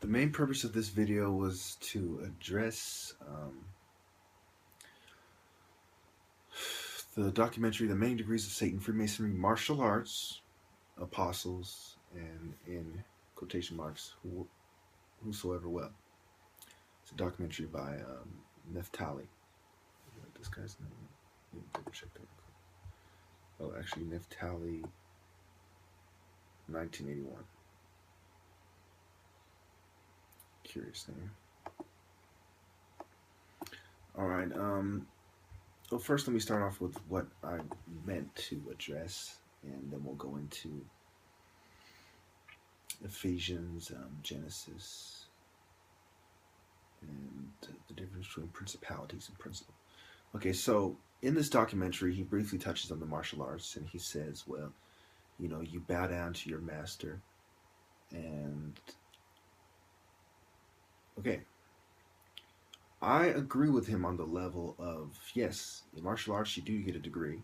The main purpose of this video was to address the documentary The Many Degrees of Satan, Freemasonry, Martial Arts, Apostles, and in quotation marks, whosoever will. It's a documentary by Neftali. This guy's name. Let me double check that. Oh, actually, Neftali, 1981. Curious name. All right. Well, first, let me start off with what I meant to address, and then we'll go into Ephesians, Genesis, and the difference between principalities and principles. Okay, so in this documentary, he briefly touches on the martial arts, and he says, well, you bow down to your master, and okay, I agree with him on the level of, yes, in martial arts, you do get a degree,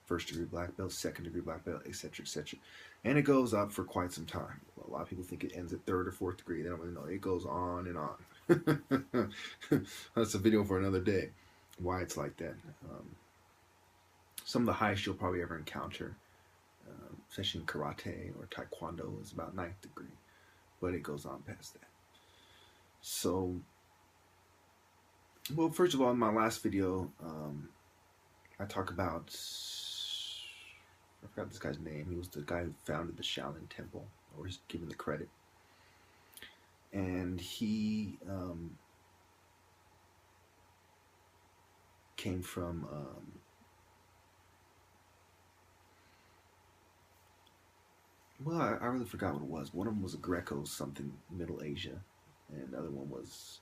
first degree black belt, second degree black belt, etc., etc., and it goes up for quite some time. Well, a lot of people think it ends at third or fourth degree. They don't really know. It goes on and on. That's a video for another day. Why it's like that. Some of the highest you'll probably ever encounter, especially in karate or taekwondo, is about ninth degree, but it goes on past that. So, well, first of all, in my last video, I talk about, I forgot this guy's name. He was the guy who founded the Shaolin Temple, or he's given the credit. And he came from well, I really forgot what it was. One of them was a Greco something, Middle Asia, and the other one was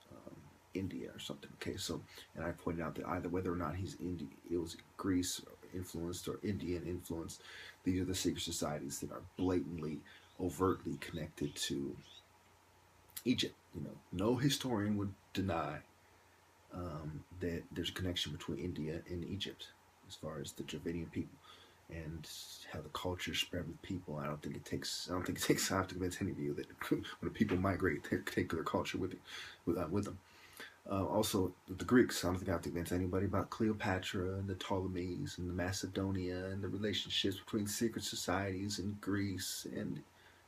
India or something. Okay, so, and I pointed out that either whether or not he's Indian, it was Greece influenced or Indian influenced, these are the secret societies that are blatantly, overtly connected to Egypt. No historian would deny that there's a connection between India and Egypt as far as the Dravidian people and how the culture spread with people. I don't think it takes time to convince any of you that when the people migrate, they take their culture with them. Also, the Greeks, I don't think I have to convince anybody about Cleopatra and the Ptolemies and the Macedonia and the relationships between secret societies in Greece and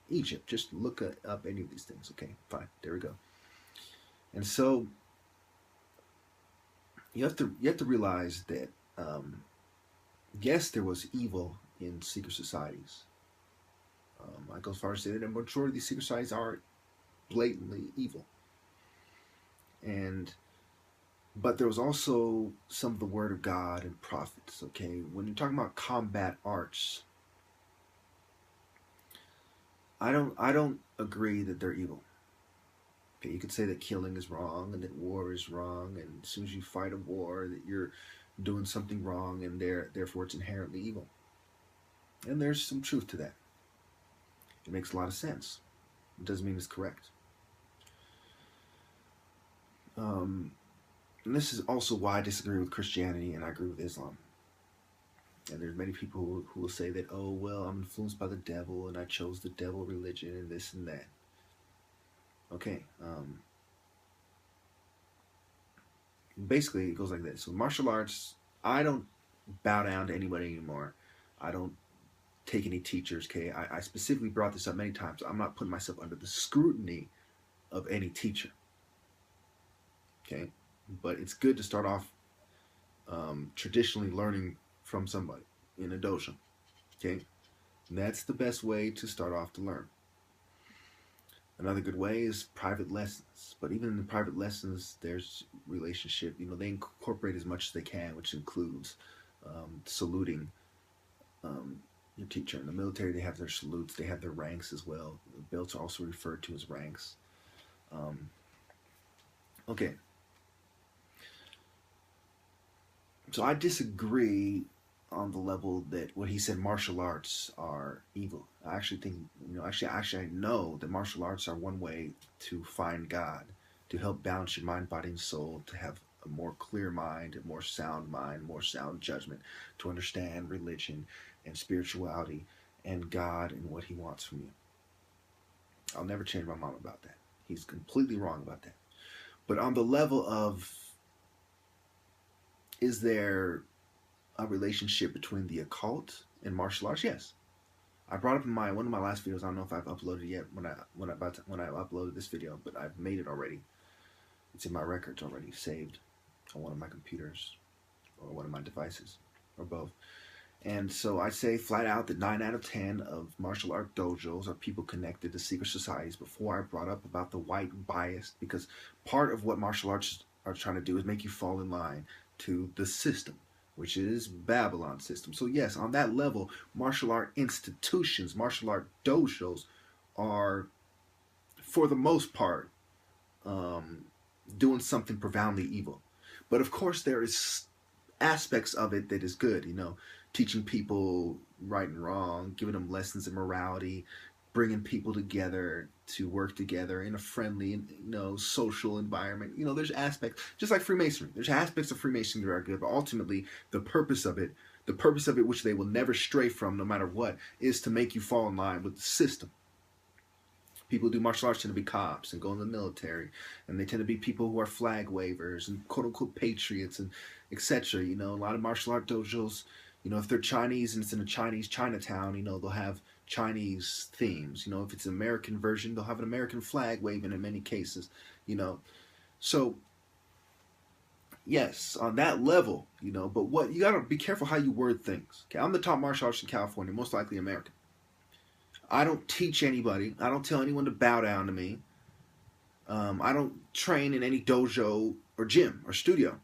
Egypt. Just look up any of these things. Okay, fine, there we go. And so you have to realize that yes, there was evil in secret societies. I go as far as to say that a majority of these secret societies are blatantly evil. But there was also some of the Word of God and prophets. Okay, when you're talking about combat arts, I don't agree that they're evil. Okay, you could say that killing is wrong and that war is wrong, and as soon as you fight a war, that you're doing something wrong, and therefore it's inherently evil. And there's some truth to that. It makes a lot of sense. It doesn't mean it's correct. And this is also why I disagree with Christianity and I agree with Islam. And there's many people who will say that, oh, well, I'm influenced by the devil and I chose the devil religion and this and that. Okay. Basically, it goes like this. So martial arts, I don't bow down to anybody anymore. I don't take any teachers. Okay, I specifically brought this up many times. I'm not putting myself under the scrutiny of any teacher. Okay, but it's good to start off traditionally learning from somebody in a dojo. Okay, and that's the best way to start off to learn. Another good way is private lessons. But even in the private lessons, there's relationship. They incorporate as much as they can, which includes saluting your teacher. In the military, they have their salutes. They have their ranks as well. The belts are also referred to as ranks. Okay. So I disagree on the level that what he said martial arts are evil. I actually think, I know that martial arts are one way to find God, to help balance your mind, body, and soul, to have a more clear mind, a more sound judgment, to understand religion and spirituality and God and what he wants from you. I'll never change my mind about that. He's completely wrong about that. But on the level of, is there a relationship between the occult and martial arts? Yes. I brought up in one of my last videos. I don't know if I've uploaded it yet when I uploaded this video, but I've made it already. It's in my records already, saved on one of my computers or one of my devices, or both. And so I say flat out that 9 out of 10 of martial art dojos are people connected to secret societies. Before I brought up about the white bias, because part of what martial arts are trying to do is make you fall in line to the system, which is Babylon system. So yes, on that level, martial art institutions, martial art dojos are, for the most part, doing something profoundly evil. But of course there is aspects of it that is good, teaching people right and wrong, giving them lessons in morality, bringing people together to work together in a friendly, social environment. There's aspects, just like Freemasonry. There's aspects of Freemasonry that are good, but ultimately the purpose of it, which they will never stray from no matter what, is to make you fall in line with the system. People who do martial arts tend to be cops and go in the military, and they tend to be people who are flag wavers and quote-unquote patriots and etc. A lot of martial art dojos, if they're Chinese and it's in a Chinese Chinatown, they'll have Chinese themes. If it's an American version, they'll have an American flag waving in many cases, So, yes, on that level, but what you gotta be careful how you word things. Okay, I'm the top martial artist in California, most likely American. I don't teach anybody. I don't tell anyone to bow down to me. I don't train in any dojo or gym or studio.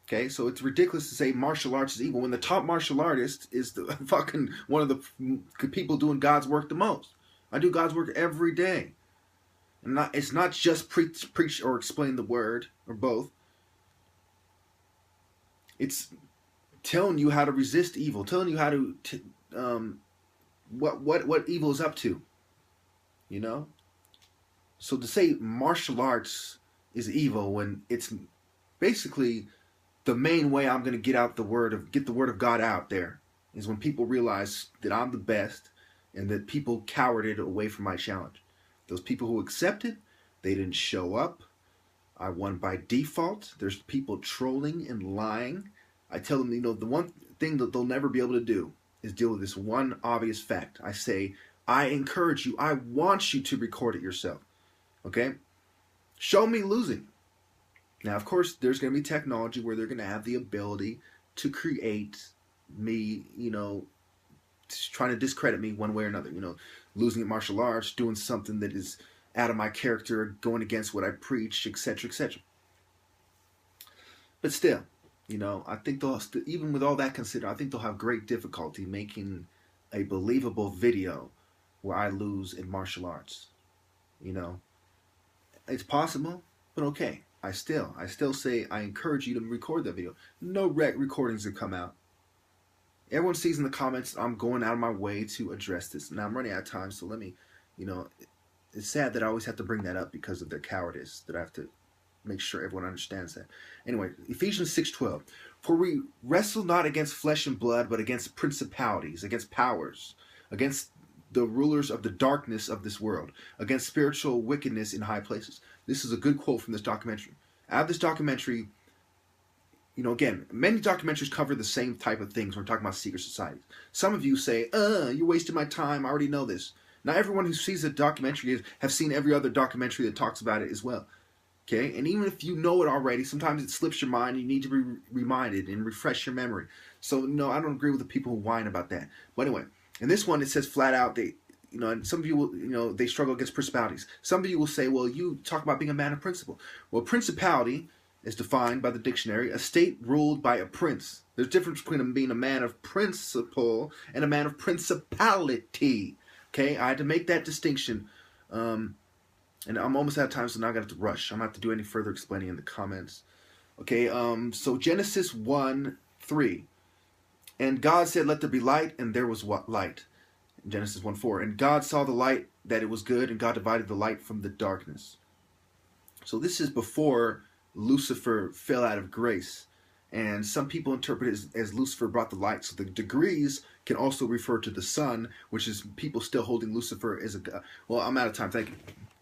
Okay, so it's ridiculous to say martial arts is evil when the top martial artist is the fucking one of the people doing God's work the most. I do God's work every day. And it's not just preach or explain the word, or both. It's telling you how to resist evil, telling you how to what evil is up to. So to say martial arts is evil when it's basically the main way I'm going to get the word of God out there is when people realize that I'm the best and that people cowarded away from my challenge. Those people who accepted, they didn't show up. I won by default. There's people trolling and lying. I tell them, the one thing that they'll never be able to do is deal with this one obvious fact. I say, I encourage you, I want you to record it yourself. Okay? Show me losing. Now, of course, there's going to be technology where they're going to have the ability to create me, trying to discredit me one way or another. Losing at martial arts, doing something that is out of my character, going against what I preach, etc., etc. But still, I think they'll, even with all that considered, I think they'll have great difficulty making a believable video where I lose in martial arts. It's possible, but okay. I still say I encourage you to record that video. No recordings have come out. Everyone sees in the comments I'm going out of my way to address this. Now I'm running out of time, so let me, it's sad that I always have to bring that up because of their cowardice, that I have to make sure everyone understands that. Anyway, Ephesians 6:12. For we wrestle not against flesh and blood, but against principalities, against powers, against the rulers of the darkness of this world, against spiritual wickedness in high places. This is a good quote from this documentary. Out of this documentary, again, many documentaries cover the same type of things when we're talking about secret societies. Some of you say, you're wasting my time, I already know this. Not everyone who sees a documentary has seen every other documentary that talks about it as well. Okay? And even if you know it already, sometimes it slips your mind and you need to be reminded and refresh your memory. So, no, I don't agree with the people who whine about that. But anyway, in this one, it says flat out, and some of you will, they struggle against principalities. Some of you will say, well, you talk about being a man of principle. Well, principality is defined by the dictionary, a state ruled by a prince. There's a difference between being a man of principle and a man of principality. Okay, I had to make that distinction. And I'm almost out of time, so now I got to rush. I'm going to have to do any further explaining in the comments. Okay, so Genesis 1:3. And God said, let there be light, and there was what? Light. Genesis 1:4. And God saw the light, that it was good, and God divided the light from the darkness. So this is before Lucifer fell out of grace. And some people interpret it as Lucifer brought the light. So the degrees can also refer to the sun, which is people still holding Lucifer as a god. Well, I'm out of time. Thank you.